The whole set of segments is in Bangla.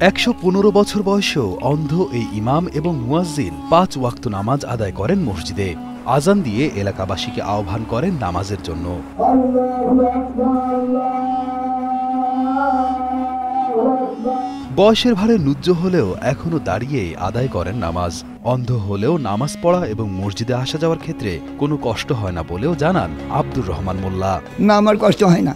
১১৫ বছর বয়সেও অন্ধ এই ইমাম এবং মুয়াজ্জিন ৫ ওয়াক্ত নামাজ আদায় করেন মসজিদে। আজান দিয়ে এলাকাবাসীকে আহ্বান করেন নামাজের জন্য। বয়সের ভারে নুজ্জ হলেও এখনো দাঁড়িয়ে আদায় করেন নামাজ। অন্ধ হলেও নামাজ পড়া এবং মসজিদে আসা যাওয়ার ক্ষেত্রে কোনো কষ্ট হয় না বলেও জানান আব্দুর রহমান মোল্লা। না, আমার কষ্ট হয় না।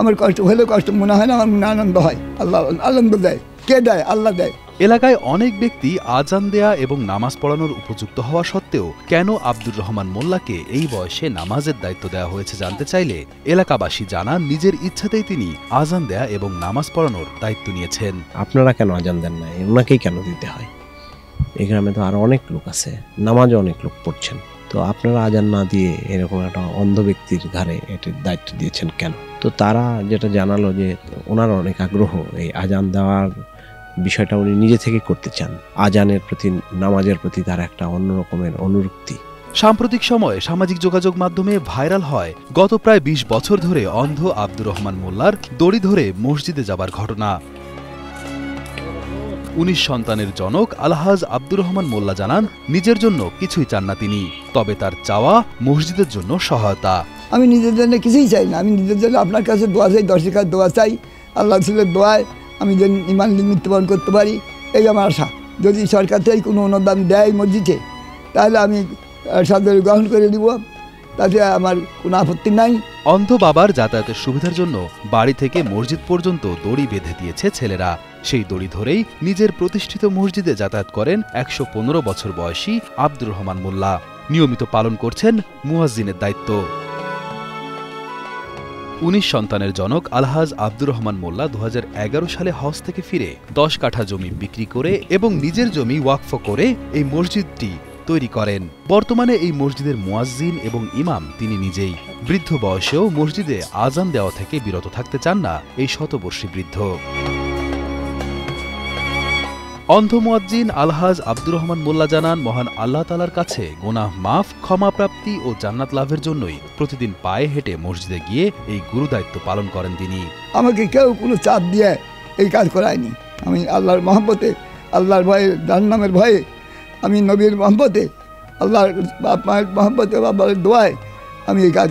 আমার কষ্ট হলেও কষ্ট মনে হয় না, আমার মনে আনন্দ হয়। আল্লাহ আনন্দ দেয়। কে দেয়? আল্লাহ দেয়। এলাকায় অনেক ব্যক্তি আজান দেয়া এবং নামাজ পড়ানোর উপযুক্ত হওয়া সত্ত্বেও কেন আব্দুর রহমান মোল্লাকে এই বয়সে নামাজের দায়িত্ব দেওয়া হয়েছে জানতে চাইলে এলাকাবাসী জানান নিজের ইচ্ছাতেই তিনি আজান দেয়া এবং নামাজ পড়ানোর দায়িত্ব নিয়েছেন। আপনারা কেন আজান দেন না? ওনাকেই কেন দিতে হয়? এই গ্রামে তো আরো অনেক লোক আছে, নামাজও অনেক লোক পড়ছেন, তো আপনারা আজান না দিয়ে এরকম একটা অন্ধ ব্যক্তির ঘাড়ে এটির দায়িত্ব দিয়েছেন কেন? তো তারা যেটা জানালো যে ওনার অনেক আগ্রহ, এই আজান দেওয়ার বিষয়টা উনি নিজে থেকে করতে চান। আজানের প্রতি, নামাজের প্রতি তার একটা অন্যরকমের অনুরক্তি। সাম্প্রতিক সময়ে সামাজিক যোগাযোগ মাধ্যমে ভাইরাল হয় গত প্রায় ২০ বছর ধরে অন্ধ আব্দুর রহমান মোল্লার দড়ি ধরে মসজিদে যাবার ঘটনা। ১৯ সন্তানের জনক আলহাজ আব্দুর রহমান মোল্লা জানান নিজের জন্য কিছুই চান না তিনি, তবে তার চাওয়া মসজিদের জন্য সহায়তা। আমি নিজের জন্য কিছুই চাই না, আমি নিজের জন্য আপনার কাছে দোয়া চাই, দর্শকের দোয়া চাই। আল্লাহ রসুলের দোয়ায় আমি যেন ইমান মৃত্যুবরণ করতে পারি, এই আমার আশা। যদি সরকার থেকে কোনো অনুদান দেয় মসজিদে, তাহলে আমি সাদরে গ্রহণ করে দিব, তাতে আমার কোনো আপত্তি নাই। অন্ধ বাবার যাতায়াতের সুবিধার জন্য বাড়ি থেকে মসজিদ পর্যন্ত দড়ি বেঁধে দিয়েছে ছেলেরা। সেই দড়ি ধরেই নিজের প্রতিষ্ঠিত মসজিদে যাতায়াত করেন ১১৫ বছর বয়সী আব্দুর রহমান মোল্লা। নিয়মিত পালন করছেন মুয়াজ্জিনের দায়িত্ব। ১৯ সন্তানের জনক আলহাজ আব্দুর রহমান মোল্লা ২০১১ সালে হজ থেকে ফিরে ১০ কাঠা জমি বিক্রি করে এবং নিজের জমি ওয়াকফ করে এই মসজিদটি তৈরি করেন। বর্তমানে এই মসজিদের মুয়াজ্জিন এবং ইমাম তিনি নিজেই। বৃদ্ধ বয়সেও মসজিদে আজান দেওয়া থেকে বিরত থাকতে চান না এই শতবর্ষী বৃদ্ধ। অন্ধ মুয়াজ্জিন আলহাজ আব্দুর রহমান মোল্লা জানান মহান আল্লাহ তাআলার কাছে গুনাহ মাফ, ক্ষমাপ্রাপ্তি ও জান্নাত লাভের জন্যই প্রতিদিন পায়ে হেঁটে মসজিদে গিয়ে এই গুরুদায়িত্ব পালন করেন তিনি। আমাকে কেউ কোনো চাপ দিয়ে এই কাজ করায়নি। আমি আল্লাহর মহব্বতে, আল্লাহর ভয়ে, জাহান্নামের ভয়ে, আমি নবীর মহব্বতে, আল্লাহর বাবার মহব্বতে, বাবার দোয়ায় আমি এই কাজ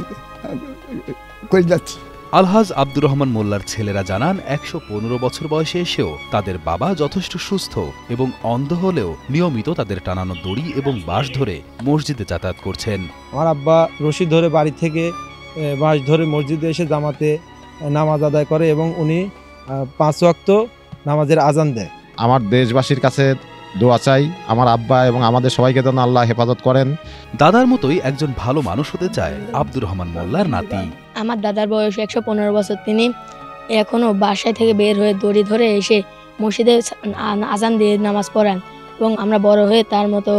করে যাচ্ছি। আলহাজ আব্দুর রহমান মোল্লার ছেলেরা জানান ১১৫ বছর বয়সে এসেও তাদের বাবা যথেষ্ট সুস্থ এবং অন্ধ হলেও নিয়মিত তাদের টানানো দড়ি এবং বাঁশ ধরে মসজিদে যাতায়াত করছেন। আমার আব্বা রশি ধরে বাড়ি থেকে বাঁশ ধরে মসজিদে এসে জামাতে নামাজ আদায় করে এবং উনি ৫ ওয়াক্ত নামাজের আজান দেয়। আমার দেশবাসীর কাছে দোয়া চাই আমার আব্বা এবং আমাদের সবাইকে যেন আল্লাহ হেফাজত করেন। দাদার মতোই একজন ভালো মানুষ হতে চায় আব্দুর রহমান মোল্লার নাতি। আমার দাদার বয়স ১১৫ বছর। তিনি এখনো বাসায় থেকে বের হয়ে দড়ি ধরে এসে মসজিদে আজান দিয়ে নামাজ পড়ান এবং আমরা বড় হয়ে তার মতো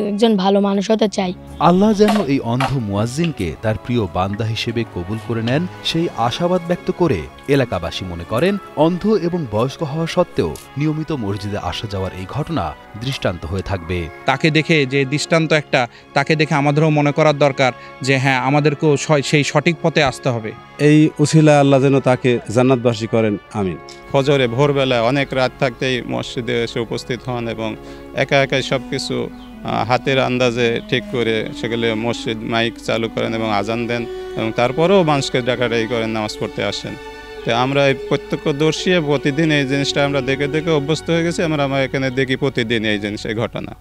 একজন ভালো মানুষ হতে চাই। আল্লাহ যেন এই অন্ধ মুয়াজ্জিনকে তার প্রিয় বান্দা হিসেবে কবুল করে নেন সেই আশাবাদ ব্যক্ত করে এলাকাবাসী মনে করেন অন্ধ এবং বয়স্ক হওয়া সত্ত্বেও নিয়মিত মসজিদে আসা যাওয়ার এই ঘটনা দৃষ্টান্ত হয়ে থাকবে। তাকে দেখে যে দৃষ্টান্ত একটা, তাকে দেখে আমাদেরও মনে করার দরকার যে হ্যাঁ, আমাদেরকেও সেই সঠিক পথে আসতে হবে। এই উসিলা আল্লাহ যেন তাকে জান্নাতবাসী করেন, আমিন। ফজরে ভোরবেলায় অনেক রাত থাকতেই মসজিদে এসে উপস্থিত হন এবং একা একাই সব কিছু হাতের আন্দাজে ঠিক করে সেগুলো মসজিদ মাইক চালু করেন এবং আজান দেন এবং তারপরেও মানুষকে ডাকাডাকি করেন, নামাজ পড়তে আসেন। তো আমরা এই প্রত্যক্ষদর্শী, প্রতিদিন এই জিনিসটা আমরা দেখে দেখে অভ্যস্ত হয়ে গেছি। আমরা এখানে দেখি প্রতিদিন এই জিনিস, এই ঘটনা।